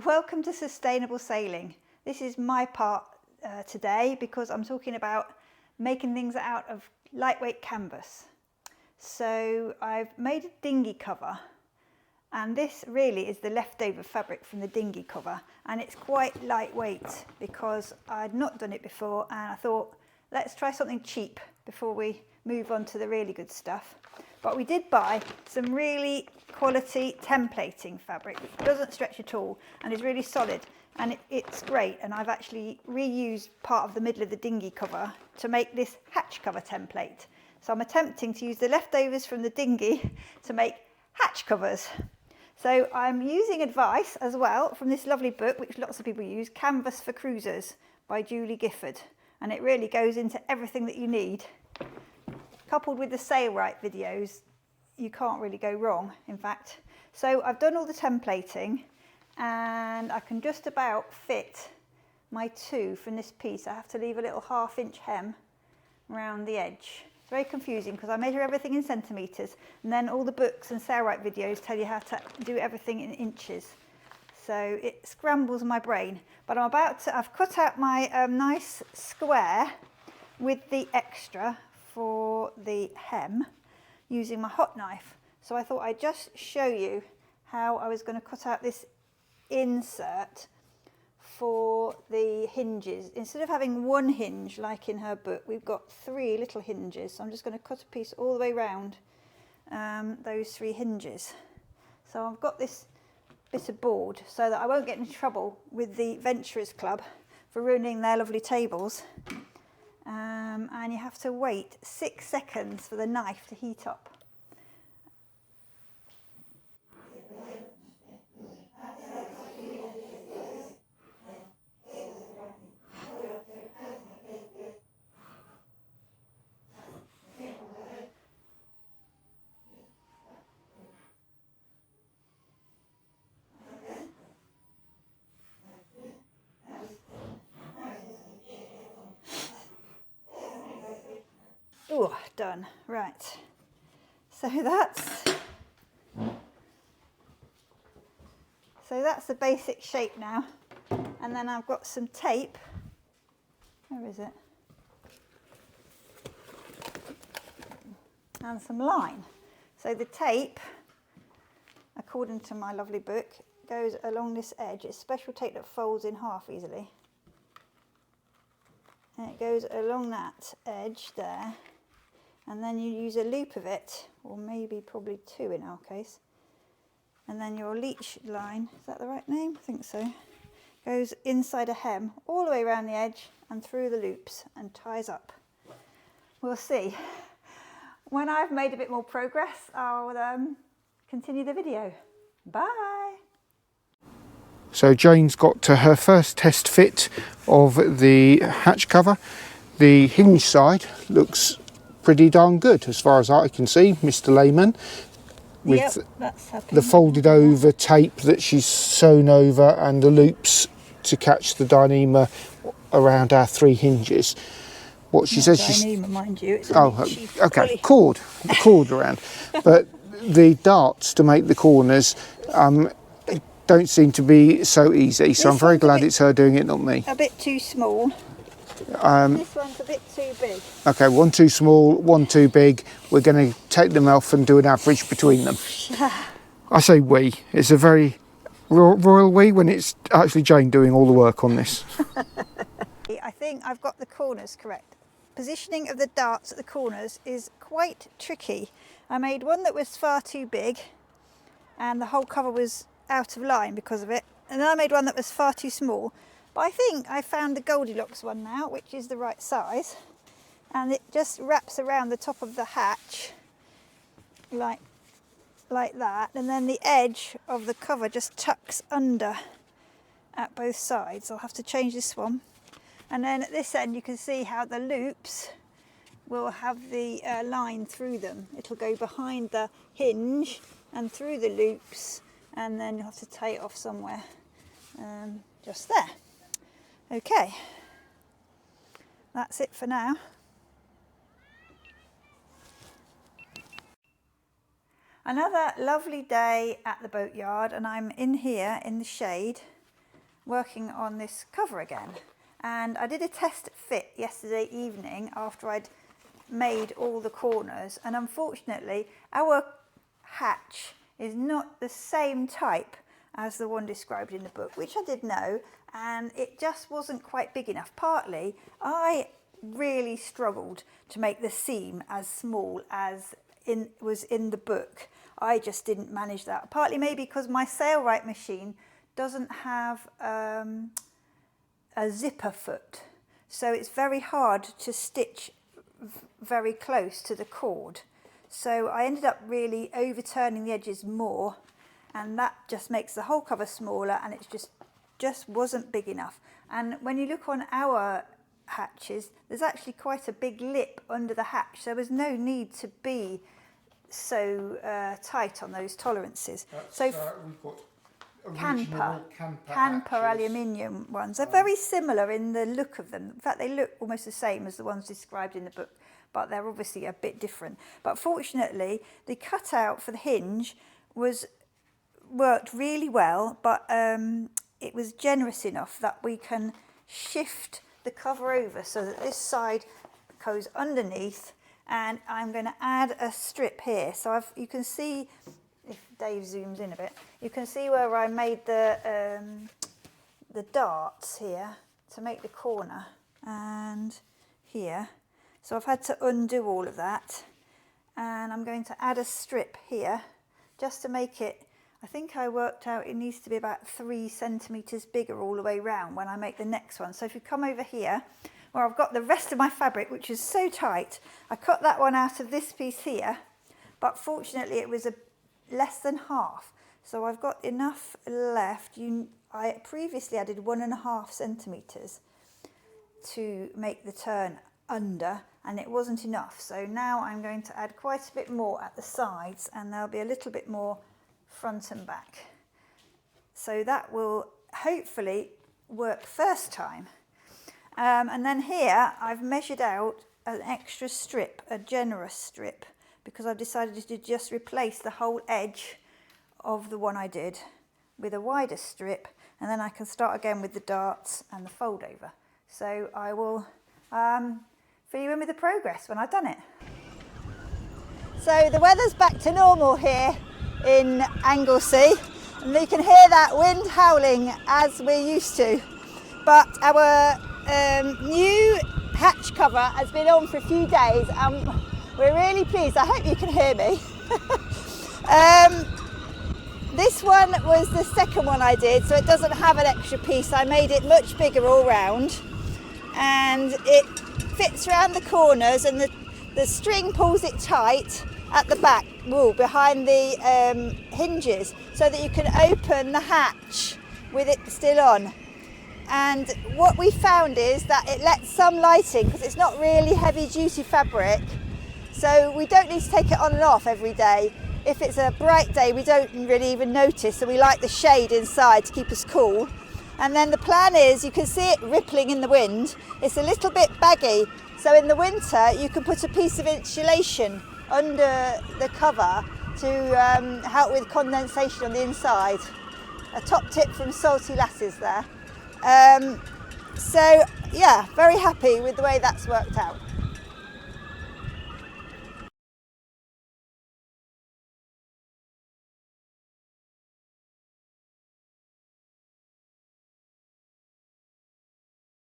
Welcome to Sustainable Sailing. This is my part today because I'm talking about making things out of lightweight canvas. So I've made a dinghy cover, and this really is the leftover fabric from the dinghy cover, and it's quite lightweight because I'd not done it before, and I thought let's try something cheap before we move on to the really good stuff. But we did buy some really quality templating fabric which doesn't stretch at all and is really solid, and it's great. And I've actually reused part of the middle of the dinghy cover to make this hatch cover template. So I'm attempting to use the leftovers from the dinghy to make hatch covers. So I'm using advice as well from this lovely book which lots of people use, Canvas for Cruisers by Julie Gifford, and it really goes into everything that you need. Coupled with the Sailrite videos, you can't really go wrong, in fact. So I've done all the templating, and I can just about fit my two from this piece. I have to leave a little 1/2 inch hem around the edge. It's very confusing because I measure everything in centimetres, and then all the books and Sailrite videos tell you how to do everything in inches. So it scrambles my brain. But I've cut out my nice square with the extra for the hem using my hot knife. So I thought I'd just show you how I was going to cut out this insert for the hinges. Instead of having one hinge like in her book, we've got 3 little hinges. So I'm just going to cut a piece all the way around those 3 hinges. So I've got this bit of board so that I won't get in trouble with the Venturers Club for ruining their lovely tables. And you have to wait 6 seconds for the knife to heat up. Oh, done. Right. So that's the basic shape now. And then I've got some tape. Where is it? And some line. So the tape, according to my lovely book, goes along this edge. It's special tape that folds in half easily. And it goes along that edge there. And then you use a loop of it, or maybe probably 2 in our case. And then your leech line, is that the right name? I think so. Goes inside a hem, all the way around the edge and through the loops and ties up. We'll see. When I've made a bit more progress, I'll continue the video. Bye. So Jane's got to her first test fit of the hatch cover. The hinge side looks pretty darn good as far as I can see, Mr. Layman, with the folded over tape that she's sewn over and the loops to catch the Dyneema around our 3 hinges. What she says she's mind you, it's okay, cord around, but the darts to make the corners don't seem to be so easy. So I'm very glad it's her doing it, not me. A bit too small. This one's a bit too big. Okay, 1 too small, 1 too big. We're going to take them off and do an average between them. I say we. It's a very royal we when it's actually Jane doing all the work on this. I think I've got the corners correct. Positioning of the darts at the corners is quite tricky. I made one that was far too big and the whole cover was out of line because of it. And then I made one that was far too small. But I think I found the Goldilocks one now, which is the right size, and it just wraps around the top of the hatch like that, and then the edge of the cover just tucks under at both sides. I'll have to change this one. And then at this end you can see how the loops will have the line through them. It'll go behind the hinge and through the loops, and then you'll have to tie it off somewhere just there. Okay, that's it for now. Another lovely day at the boatyard, and I'm in here in the shade working on this cover again. And I did a test fit yesterday evening after I'd made all the corners, and unfortunately our hatch is not the same type as the one described in the book, which I did know, and it just wasn't quite big enough. Partly I really struggled to make the seam as small as was in the book. I just didn't manage that, partly maybe because my Sailrite machine doesn't have a zipper foot, so it's very hard to stitch very close to the cord. So I ended up really overturning the edges more, and that just makes the whole cover smaller, and it just wasn't big enough. And when you look on our hatches, there's actually quite a big lip under the hatch, so there was no need to be so tight on those tolerances. So we've got Canpa aluminium ones. They're very similar in the look of them. In fact, they look almost the same as the ones described in the book, but they're obviously a bit different. But fortunately, the cutout for the hinge worked really well, but it was generous enough that we can shift the cover over so that this side goes underneath, and I'm going to add a strip here. So you can see, if Dave zooms in a bit, you can see where I made the darts here to make the corner, and here. So I've had to undo all of that, and I'm going to add a strip here just to make it, I think I worked out it needs to be about 3 centimetres bigger all the way round when I make the next one. So if you come over here, where I've got the rest of my fabric, which is so tight, I cut that one out of this piece here, but fortunately it was less than half. So I've got enough left. I previously added 1.5 centimetres to make the turn under, and it wasn't enough. So now I'm going to add quite a bit more at the sides, and there'll be a little bit more front and back. So that will hopefully work first time. And then here I've measured out an extra strip, a generous strip, because I've decided to just replace the whole edge of the one I did with a wider strip, and then I can start again with the darts and the fold over. So I will fill you in with the progress when I've done it. So the weather's back to normal here in Anglesey, and you can hear that wind howling as we're used to. But our new hatch cover has been on for a few days, and we're really pleased. I hope you can hear me. This one was the second one I did, so it doesn't have an extra piece. I made it much bigger all round, and it fits around the corners, and the string pulls it tight at the back wall behind the hinges, so that you can open the hatch with it still on. And what we found is that it lets some light in, because it's not really heavy duty fabric, so we don't need to take it on and off every day. If it's a bright day, we don't really even notice, so we like the shade inside to keep us cool. And then the plan is, you can see it rippling in the wind. It's a little bit baggy, so in the winter you can put a piece of insulation under the cover to help with condensation on the inside. A top tip from Salty Lasses there. So yeah, very happy with the way that's worked out.